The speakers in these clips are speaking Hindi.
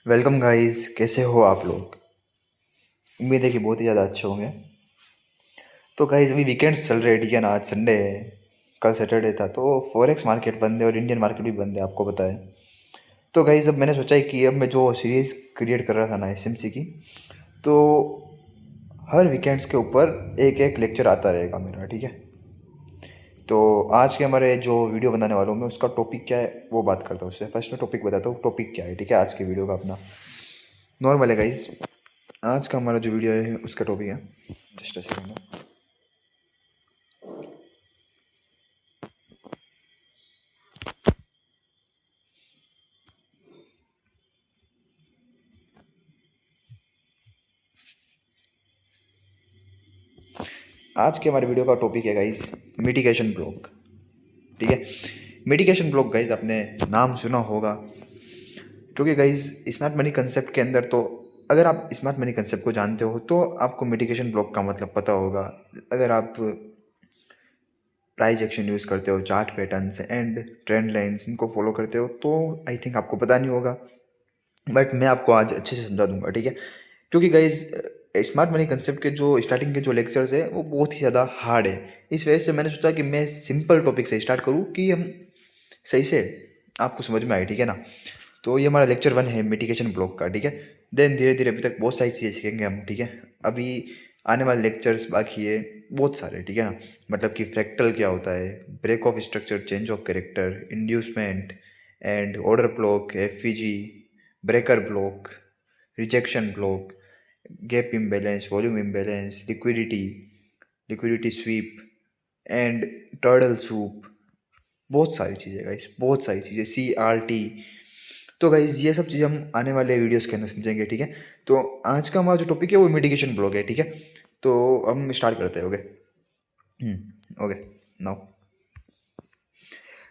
वेलकम गाइस, कैसे हो आप लोग। उम्मीद है कि बहुत ही ज़्यादा अच्छे होंगे। तो गाइस अभी वीकेंड्स चल रहे हैं, ठीक है ना। आज संडे है, कल सैटरडे था, तो फॉरेक्स मार्केट बंद है और इंडियन मार्केट भी बंद है, आपको पता है। तो गाइस अब मैंने सोचा है कि अब मैं जो सीरीज़ क्रिएट कर रहा था ना एसएमसी की, तो हर वीकेंड्स के ऊपर एक एक लेक्चर आता रहेगा मेरा, ठीक है। तो आज के हमारे जो वीडियो बनाने वालों में उसका टॉपिक क्या है वो बात करता हूँ। उससे फर्स्ट मैं टॉपिक बताता हूँ, टॉपिक क्या है, ठीक है। आज के वीडियो का अपना नॉर्मल है गाइस। आज का हमारा जो वीडियो है उसका टॉपिक है, जस्ट अ सेकंड। आज के हमारे वीडियो का टॉपिक है गाइस मिटिगेशन ब्लॉक, ठीक है। मिटिगेशन ब्लॉक गाइस आपने नाम सुना होगा, क्योंकि गाइस स्मार्ट मनी कंसेप्ट के अंदर, तो अगर आप स्मार्ट मनी कंसेप्ट को जानते हो तो आपको मिटिगेशन ब्लॉक का मतलब पता होगा। अगर आप प्राइस एक्शन यूज़ करते हो, chart patterns and trend lines इनको फॉलो करते हो, तो आई थिंक आपको पता नहीं होगा। बट मैं आपको आज अच्छे से समझा दूंगा, ठीक है। क्योंकि गाइज स्मार्ट मनी कंसेप्ट के जो स्टार्टिंग के जो लेक्चर्स है वो बहुत ही ज़्यादा हार्ड है। इस वजह से मैंने सोचा कि मैं सिंपल टॉपिक से स्टार्ट करूँ कि हम सही से आपको समझ में आए, ठीक है ना। तो ये हमारा लेक्चर 1 है मिटिगेशन ब्लॉक का, ठीक है। देन धीरे धीरे अभी तक बहुत सारी चीज़ें सीखेंगे हम, ठीक है। अभी आने वाले लेक्चर्स बाकी है बहुत सारे, ठीक है ना। मतलब कि फ्रैक्टल क्या होता है, break of structure, change of character, inducement and order block, FVG, breaker block, rejection block, gap imbalance, volume imbalance, liquidity sweep and turtle soup. बहुत सारी चीज़ें गाइस, बहुत सारी चीज़ें, CRT। तो गाइज ये सब चीज़ें हम आने वाले वीडियोस के अंदर समझेंगे, ठीक है। तो आज का हमारा जो टॉपिक है वो मिटिगेशन ब्लॉक है, ठीक है। तो हम स्टार्ट करते हैं, ओके। ओके, नाउ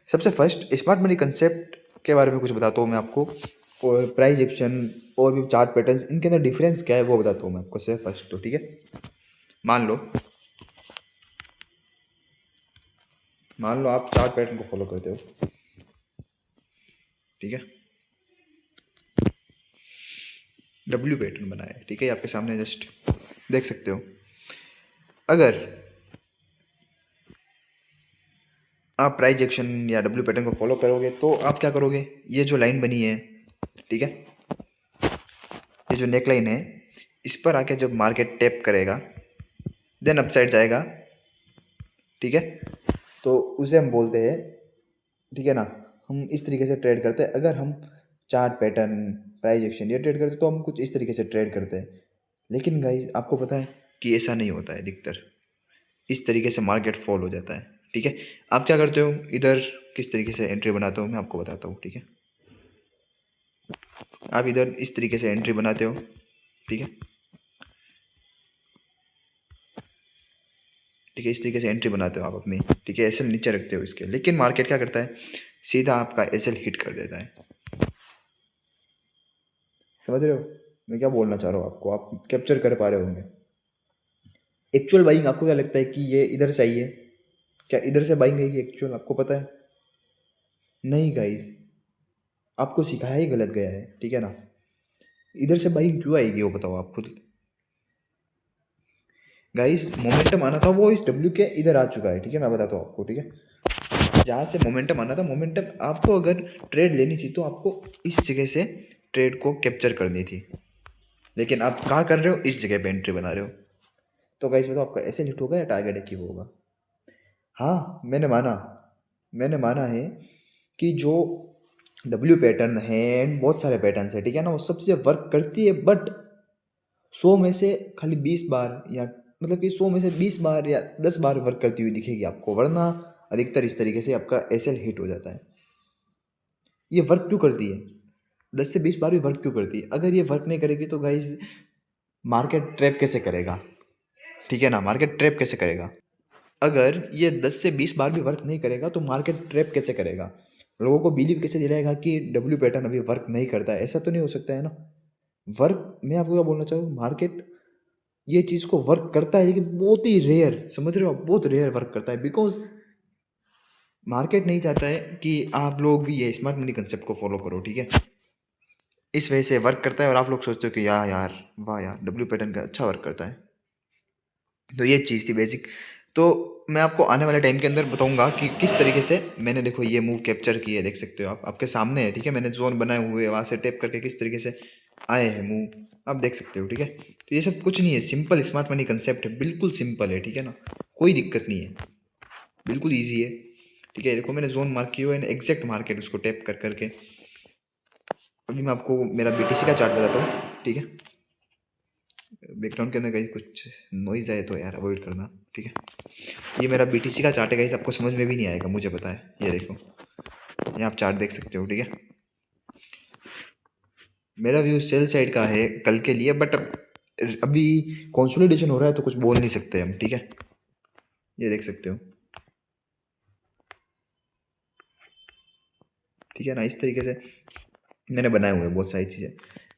सबसे फर्स्ट स्मार्ट मनी कंसेप्ट के बारे में कुछ बताता हूँ मैं आपको, और प्राइस एक्शन और भी चार्ट पैटर्न्स, इनके अंदर डिफरेंस क्या है वो बताता हूँ मैं आपको से फर्स्ट, तो ठीक है। मान लो मान लो आप चार्ट पैटर्न को फॉलो करते हो, ठीक है। डब्ल्यू पैटर्न बनाया है, ठीक है, आपके सामने जस्ट देख सकते हो। अगर आप प्राइस एक्शन या डब्ल्यू पैटर्न को फॉलो करोगे तो आप क्या करोगे, ये जो लाइन बनी है, ठीक है, ये जो नेक लाइन है, इस पर आके जब मार्केट टैप करेगा देन अपसाइड जाएगा, ठीक है। तो उसे हम बोलते हैं, ठीक है ना। हम इस तरीके से ट्रेड करते हैं। अगर हम चार्ट पैटर्न, प्राइस एक्शन ये ट्रेड करते हैं तो हम कुछ इस तरीके से ट्रेड करते हैं। लेकिन गाइज आपको पता है कि ऐसा नहीं होता है अधिकतर, इस तरीके से मार्केट फॉल हो जाता है, ठीक है। आप क्या करते हो, इधर किस तरीके से एंट्री बनाते हो मैं आपको बताता हूँ, ठीक है। आप इधर इस तरीके से एंट्री बनाते हो, ठीक है, ठीक है। इस तरीके से एंट्री बनाते हो आप अपनी, ठीक है। एसएल नीचे रखते हो इसके, लेकिन मार्केट क्या करता है, सीधा आपका एसएल हिट कर देता है। समझ रहे हो मैं क्या बोलना चाह रहा हूँ आपको, आप कैप्चर कर पा रहे होंगे। एक्चुअल बाइंग आपको क्या लगता है कि ये इधर से आई है, क्या इधर से बाइंग आएगी एक्चुअल, आपको पता है? नहीं गाइज, आपको सिखाया ही गलत गया है, ठीक है ना। इधर से बाइंग क्यों आएगी वो बताओ आप खुद। गाइज मोमेंटम आना था वो इस डब्ल्यू के इधर आ चुका है, ठीक है, मैं बताता हूँ आपको, ठीक है। जहाँ से मोमेंटम आना था, मोमेंटम आपको अगर ट्रेड लेनी थी तो आपको इस जगह से ट्रेड को कैप्चर करनी थी, लेकिन आप कहाँ कर रहे हो, इस जगह पे एंट्री बना रहे हो। तो गाइस बताओ आपका ऐसे हिट होगा या टारगेट अचीव होगा? हाँ, मैंने माना है कि जो डब्ल्यू पैटर्न है एंड बहुत सारे पैटर्न्स है, ठीक है ना, वो सब चीज़ें वर्क करती है, बट 100 में से खाली 20 बार, या मतलब कि 100 में से 20 बार या 10 बार वर्क करती हुई दिखेगी आपको, वरना अधिकतर इस तरीके से आपका एसएल हिट हो जाता है। ये वर्क क्यों करती है, 10 से 20 बार भी वर्क क्यों करती है? अगर ये वर्क नहीं करेगी तो गाइज मार्केट ट्रैप कैसे करेगा, ठीक है ना, मार्केट ट्रैप कैसे करेगा? अगर ये 10 से 20 बार भी वर्क नहीं करेगा तो मार्केट ट्रैप कैसे करेगा? लोगों को बिलीव कैसे दिलाएगा कि डब्ल्यू पैटर्न अभी वर्क नहीं करता है? ऐसा तो नहीं हो सकता है ना। वर्क, मैं आपको क्या बोलना चाहूँ, मार्केट ये चीज़ को वर्क करता है लेकिन बहुत ही रेयर, समझ रहे हो आप, बहुत रेयर वर्क करता है, बिकॉज मार्केट नहीं चाहता है कि आप लोग भी ये स्मार्ट मनी कंसेप्ट को फॉलो करो, ठीक है। इस वजह से वर्क करता है और आप लोग सोचते हो कि यार वाह यार डब्ल्यू पैटर्न का अच्छा वर्क करता है। तो ये चीज़ थी बेसिक। तो मैं आपको आने वाले टाइम के अंदर बताऊंगा कि किस तरीके से मैंने देखो ये मूव कैप्चर की है, देख सकते हो आप, आपके सामने है, ठीक है। मैंने जोन बनाए हुए वहाँ से टैप करके किस तरीके से आए हैं मूव, आप देख सकते हो, ठीक है। तो ये सब कुछ नहीं है, सिंपल स्मार्ट मनी कंसेप्ट है, बिल्कुल सिंपल है, ठीक है ना, कोई दिक्कत नहीं है, बिल्कुल ईजी है, ठीक है। देखो मैंने जोन मार्क किया है, एग्जैक्ट मार्केट उसको टैप कर करके। अभी मैं आपको मेरा बीटीसी का चार्ट बताता हूँ, ठीक है। बैकग्राउंड के अंदर कहीं कुछ नॉइज आए तो यार अवॉइड करना, ठीक है। ये मेरा बीटीसी का चार्ट है गाइस, आपको समझ में भी नहीं आएगा मुझे पता है। ये देखो, ये आप चार्ट देख सकते हो, ठीक है। मेरा व्यू सेल साइड का है कल के लिए, बट अभी कंसोलिडेशन हो रहा है तो कुछ बोल नहीं सकते हम, ठीक है। ये देख सकते हो, ठीक है ना, इस तरीके से मैंने बनाए हुए हैं बहुत सारी चीज़ें।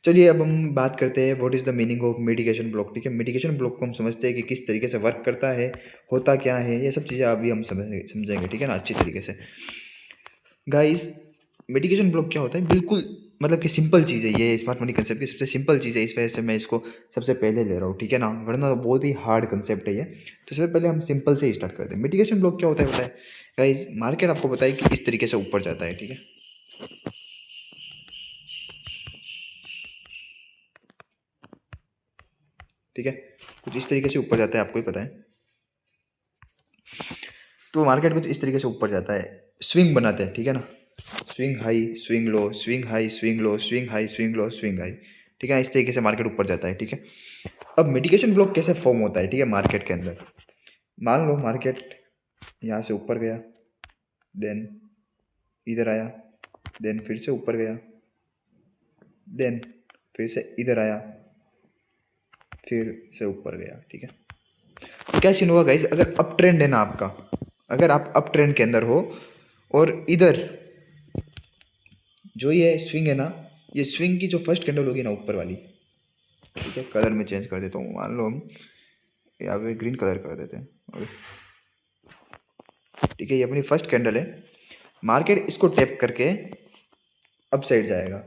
चलिए अब हम बात करते हैं what is the meaning of mitigation block, ठीक है। मिटिगेशन ब्लॉक को हम समझते हैं कि किस तरीके से वर्क करता है, होता क्या है, ये सब चीज़ें अभी हम समझेंगे, ठीक है ना, अच्छी तरीके से। गाइस मिटिगेशन ब्लॉक क्या होता है, बिल्कुल मतलब कि सिंपल चीज़ है, ये स्मार्ट मनी कंसेप्ट की सबसे सिंपल चीज़ है, इस वजह से मैं इसको सबसे पहले ले रहा हूँ, ठीक है ना, वरना तो बहुत ही हार्ड कंसेप्ट है ये। तो सबसे पहले हम सिंपल से ही स्टार्ट करते हैं। मिटिगेशन ब्लॉक क्या होता है, बताए गाइस, मार्केट आपको बताए कि इस तरीके से ऊपर जाता है, ठीक है, ठीक है, कुछ इस तरीके से ऊपर जाता है, आपको ही पता है। तो मार्केट कुछ इस तरीके से ऊपर जाता है, स्विंग बनाते हैं, ठीक है ना, swing high swing low swing high swing low swing high swing low swing high, ठीक है, इस तरीके से मार्केट ऊपर जाता है, ठीक है। अब मिटिगेशन ब्लॉक कैसे फॉर्म होता है, ठीक है, मार्केट के अंदर मान लो मार्केट यहाँ से ऊपर गया, देन इधर आया, देन फिर से ऊपर गया, देन फिर से इधर आया, फिर से ऊपर गया, ठीक है। तो क्या सीन हुआ गाइज, अगर अप ट्रेंड है ना आपका, अगर आप अप ट्रेंड के अंदर हो और इधर जो ये स्विंग है ना, ये स्विंग की जो फर्स्ट कैंडल होगी ना ऊपर वाली, ठीक है, कलर में चेंज कर देता हूँ, मान लो हम यहाँ पे ग्रीन कलर कर देते हैं, ओके, ठीक है, ये अपनी फर्स्ट कैंडल है, मार्केट इसको टैप करके अप साइड जाएगा,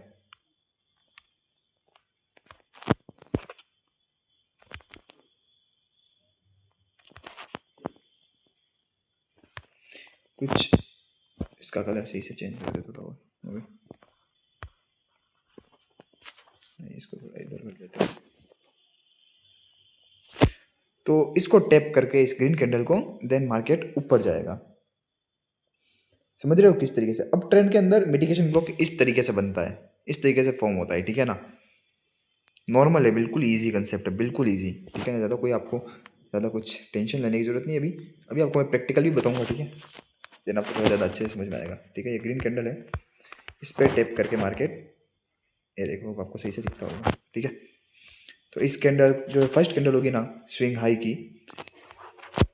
कुछ इसका कलर सही से चेंज कर दे थोड़ा और, ओके, नहीं इसको थोड़ा इधर कर देते हैं। तो इसको टैप करके इस ग्रीन कैंडल को, देन मार्केट ऊपर जाएगा, समझ रहे हो किस तरीके से। अब ट्रेंड के अंदर मिटिगेशन ब्लॉक इस तरीके से बनता है, इस तरीके से फॉर्म होता है, ठीक है ना, नॉर्मल है, बिल्कुल इजी कंसेप्ट है, बिल्कुल इजी, ठीक है ना, ज़्यादा कोई आपको ज़्यादा कुछ टेंशन लेने की जरूरत नहीं है। अभी अभी आपको मैं प्रैक्टिकल भी बताऊंगा, ठीक है, देन आपको थोड़ा ज़्यादा अच्छे से समझ में आएगा, ठीक है। ये ग्रीन कैंडल है, इस पर टैप करके मार्केट, ये देखो आपको सही से दिखता होगा, ठीक है। तो इस कैंडल जो फर्स्ट कैंडल होगी ना स्विंग हाई की,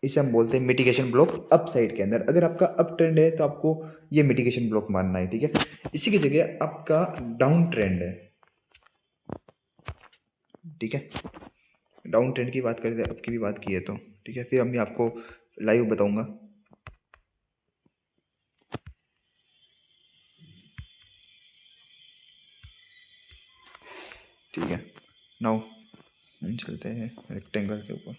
इसे हम बोलते हैं मिटिगेशन ब्लॉक अप साइड के अंदर। अगर आपका अप ट्रेंड है तो आपको ये मिटिगेशन ब्लॉक मानना है, ठीक है। इसी की जगह आपका डाउन ट्रेंड है, ठीक है, डाउन ट्रेंड की बात करें, अब की भी बात की है तो, ठीक है, फिर हम भी आपको लाइव बताऊंगा, ठीक है। नाउ हम चलते हैं रेक्टेंगल के ऊपर,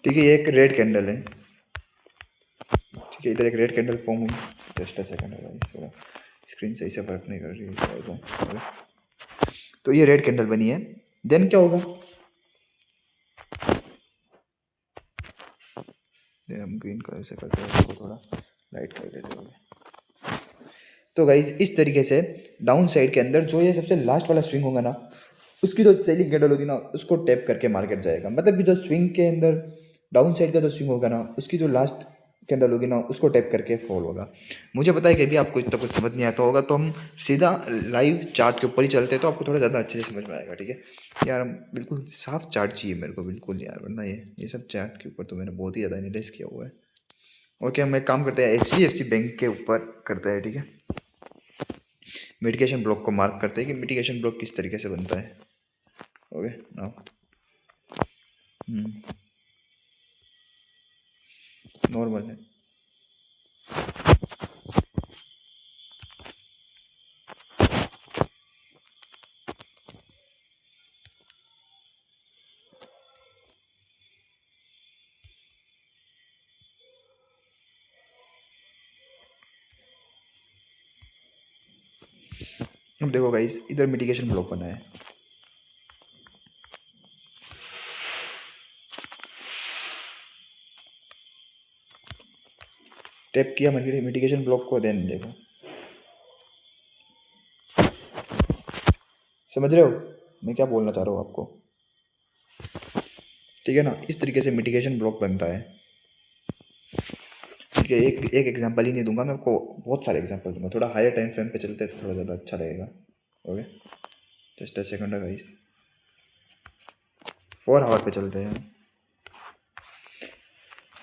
ठीक है, ये एक रेड कैंडल है, ठीक है, इधर एक रेड कैंडल फॉर्म हुई, जस्ट अ सेकंड है थोड़ा स्क्रीन सही से वर्क नहीं कर रही है, तो ये रेड कैंडल बनी है, देन क्या होगा, हम ग्रीन कलर से करते हैं, इसको थोड़ा लाइट कर देते हैं। तो गाइज इस तरीके से डाउन साइड के अंदर जो ये सबसे लास्ट वाला स्विंग होगा ना, उसकी जो सेलिंग कैंडल होगी ना, उसको टैप करके मार्केट जाएगा, मतलब कि जो स्विंग के अंदर डाउन साइड का जो स्विंग होगा ना, उसकी जो लास्ट कैंडल होगी ना, उसको टैप करके फॉल होगा। मुझे पता है कि अभी आपको इतना कुछ समझ नहीं आता होगा, तो हम सीधा लाइव चार्ट के ऊपर ही चलते हैं, तो आपको थोड़ा ज़्यादा अच्छे से समझ में आएगा, ठीक है यार। हम बिल्कुल साफ चार्ट चाहिए मेरे को, बिल्कुल यार, वरना ये सब चार्ट के ऊपर तो मैंने बहुत ही ज़्यादा एनालाइज किया हुआ है। ओके, हम एक काम करते हैं, HDFC बैंक के ऊपर करते हैं, ठीक है, मिटिगेशन ब्लॉक को मार्क करते हैं कि मिटिगेशन ब्लॉक किस तरीके से बनता है, ओके नाउ नॉर्मल है। अब देखो गाइस, इधर मिटिगेशन ब्लॉक बना है। टैप किया मिटिगेशन ब्लॉक को, देन देखो, समझ रहे हो मैं क्या बोलना चाह रहा हूँ आपको? ठीक है ना, इस तरीके से मिटिगेशन ब्लॉक बनता है। ठीक है, एक एग्जांपल ही नहीं दूंगा मैं आपको, बहुत सारे एग्जांपल दूंगा। थोड़ा हायर टाइम फ्रेम पे चलते हैं तो थोड़ा ज़्यादा अच्छा लगेगा। Okay, just a second guys, 4 hour पे चलते हैं।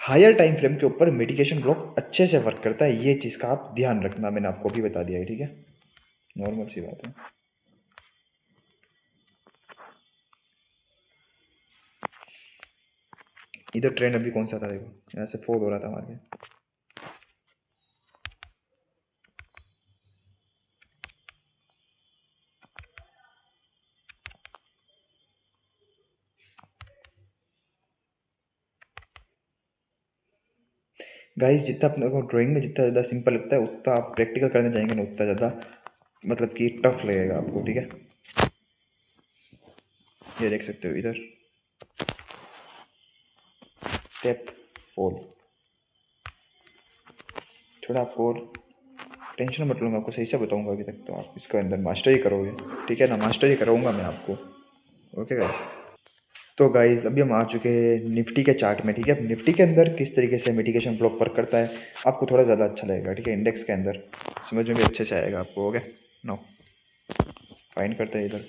हायर टाइम फ्रेम के ऊपर मिटिगेशन ब्लॉक अच्छे से वर्क करता है, ये चीज़ का आप ध्यान रखना, मैंने आपको भी बता दिया है। ठीक है, नॉर्मल सी बात है। इधर ट्रेंड अभी कौन सा था देखो, यहाँ से फॉल हो रहा था मार्केट। गाइस, जितना अपने को ड्राइंग में जितना ज़्यादा सिंपल लगता है, उतना आप प्रैक्टिकल करने जाएंगे ना, उतना ज़्यादा मतलब कि टफ लगेगा आपको। ठीक है, ये देख सकते हो इधर स्टेप फॉल। थोड़ा आपको और टेंशन मत लो, मैं आपको सही से बताऊंगा। अभी तक तो आप इसके अंदर मास्टरी करोगे। ठीक है ना, मास्टरी कराऊंगा मैं आपको। ओके गाइस, तो गाइस अभी हम आ चुके हैं निफ्टी के चार्ट में। ठीक है, निफ्टी के अंदर किस तरीके से मिटिगेशन ब्लॉक वर्क करता है आपको थोड़ा ज़्यादा अच्छा लगेगा। ठीक है, इंडेक्स के अंदर समझ में भी अच्छे से आएगा आपको। ओके, नो फाइंड करते हैं इधर।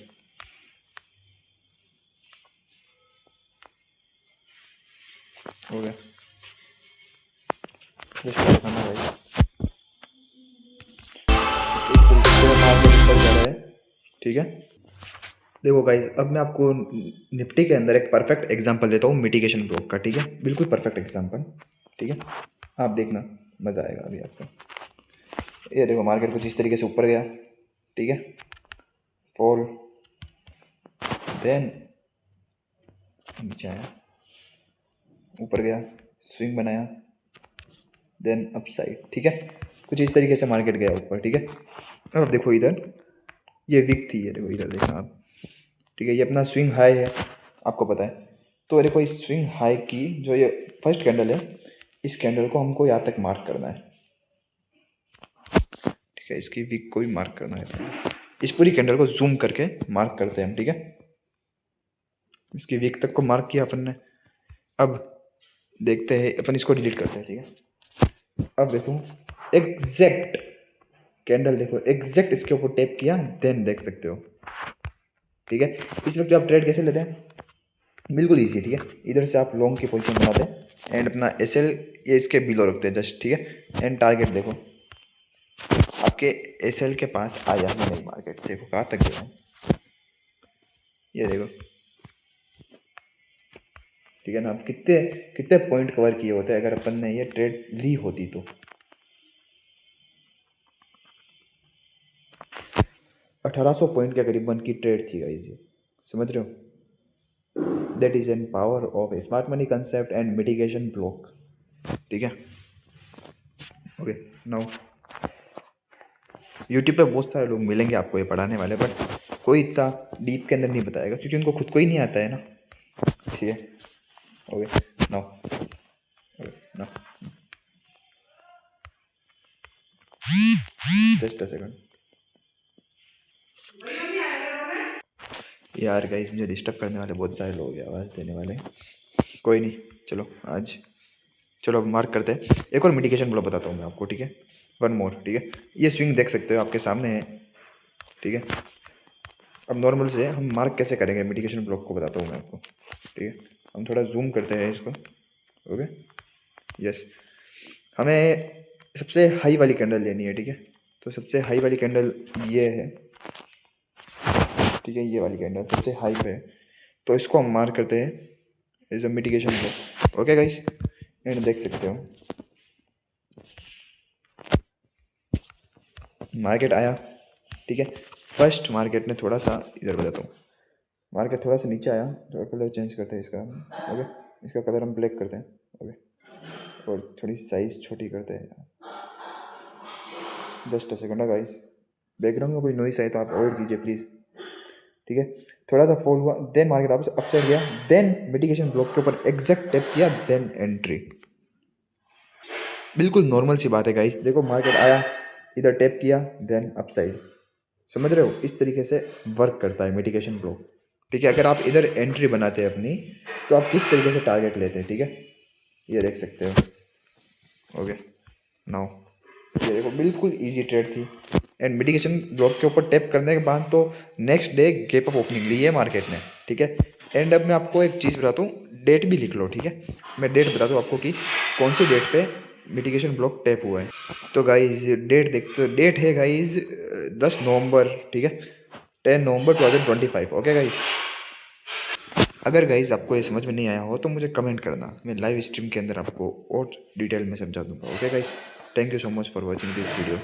ओके, जस्ट दिखाना गाइस, इस तरीके से मार्केट ऊपर जा रहा है। ठीक है, देखो गाइस, अब मैं आपको निफ्टी के अंदर एक परफेक्ट एग्जांपल देता हूँ मिटिगेशन ब्लॉक का। ठीक है, बिल्कुल परफेक्ट एग्जांपल। ठीक है, आप देखना, मज़ा आएगा अभी आपको। ये देखो, मार्केट कुछ इस तरीके से ऊपर गया। ठीक है, फॉल, देन नीचे आया, ऊपर गया, स्विंग बनाया, देन अपसाइड। ठीक है, कुछ इस तरीके से मार्केट गया ऊपर। ठीक है, अब देखो इधर ये विक थी, ये देखो इधर देखना आप। ठीक है, ये अपना स्विंग हाई है, आपको पता है। तो देखो इस स्विंग हाई की जो ये फर्स्ट कैंडल है, इस कैंडल को हमको यहाँ तक मार्क करना है। ठीक है, इसकी विक को भी मार्क करना है। इस पूरी कैंडल को जूम करके मार्क करते हैं हम। ठीक है, इसकी विक तक को मार्क किया अपन ने। अब देखते हैं, अपन इसको डिलीट करते हैं। ठीक है, अब देखो एग्जैक्ट कैंडल, देखो एग्जैक्ट इसके ऊपर टैप किया, देन देख सकते हो। ठीक है, इस वक्त आप ट्रेड कैसे लेते हैं, बिल्कुल ईजी है। ठीक है, इधर से आप लॉन्ग की पोजीशन बनाते हैं एंड अपना एसएल ये इसके बिलो रखते हैं जस्ट। ठीक है, एंड टारगेट देखो आपके एसएल के पास आया ही नहीं मार्केट, देखो कहाँ तक गया है, ये देखो। ठीक है ना, आप कितने कितने पॉइंट कवर किए होते अगर अपन ने ये ट्रेड ली होती तो। 1800 पॉइंट के करीबन की ट्रेड थी गाइस ये, समझ रहे हो? That is an power of smart money concept and mitigation block. ठीक है, ओके, नाउ यूट्यूब पे बहुत सारे लोग मिलेंगे आपको ये पढ़ाने वाले, बट कोई इतना डीप के अंदर नहीं बताएगा क्योंकि उनको खुद को ही नहीं आता है ना। ठीक है, okay, now okay, now just a second यार गाइस, मुझे डिस्टर्ब करने वाले बहुत सारे लोग हैं, आवाज़ देने वाले। कोई नहीं, चलो आज, चलो अब मार्क करते हैं। एक और मिटिगेशन ब्लॉक बताता हूँ मैं आपको। ठीक है, वन मोर। ठीक है, ये स्विंग देख सकते हो आपके सामने है। ठीक है, अब नॉर्मल से हम मार्क कैसे करेंगे मिटिगेशन ब्लॉक को बताता हूँ मैं आपको। ठीक है, हम थोड़ा जूम करते हैं इसको। ओके, यस, हमें सबसे हाई वाली कैंडल लेनी है। ठीक है, तो सबसे हाई वाली कैंडल ये है। ठीक है, ये वाली कैंडल सबसे हाई पे है, तो इसको हम मार्क करते हैं is a mitigation block. Okay guys, and देख सकते हो मार्केट आया, ठीक है। फर्स्ट मार्केट ने थोड़ा सा, इधर बताता हूँ, मार्केट थोड़ा सा नीचे आया, थोड़ा कलर चेंज करते हैं इसका। ओके, इसका कलर हम ब्लैक करते हैं। ओके, और थोड़ी साइज छोटी करते हैं। Just a second guys, background में कोई नॉइस आए तो आप अवॉइड कीजिए प्लीज़, ठीक है। थोड़ा सा फॉल हुआ, देन मार्केट वापस अपसाइड गया, देन मिटिगेशन ब्लॉक के ऊपर एग्जैक्ट टैप किया, देन एंट्री। बिल्कुल नॉर्मल सी बात है गाइस। देखो मार्केट आया, इधर टैप किया, देन अपसाइड। समझ रहे हो, इस तरीके से वर्क करता है मिटिगेशन ब्लॉक, ठीक है। अगर आप इधर एंट्री बनाते हैं अपनी, तो आप किस तरीके से टारगेट लेते हैं, ठीक है, ये देख सकते हो। ओके, नाउ ये देखो बिल्कुल इजी ट्रेड थी। एंड मिटिगेशन ब्लॉक के ऊपर टैप करने के बाद तो next day gap up opening ली है मार्केट ने, ठीक है। एंड अब मैं आपको एक चीज़ बताता हूँ, डेट भी लिख लो, ठीक है। मैं डेट बता दूँ आपको कि कौन सी डेट पे मिटिगेशन ब्लॉक टैप हुआ है। तो गाइज डेट देखते, डेट है गाइज 10 नवंबर, ठीक है, 10 नवंबर 2025। ओके गाइज, अगर गाइज आपको ये समझ में नहीं आया हो तो मुझे कमेंट करना, मैं लाइव स्ट्रीम के अंदर आपको और डिटेल में समझा दूंगा। Okay guys, thank you so much for watching this video.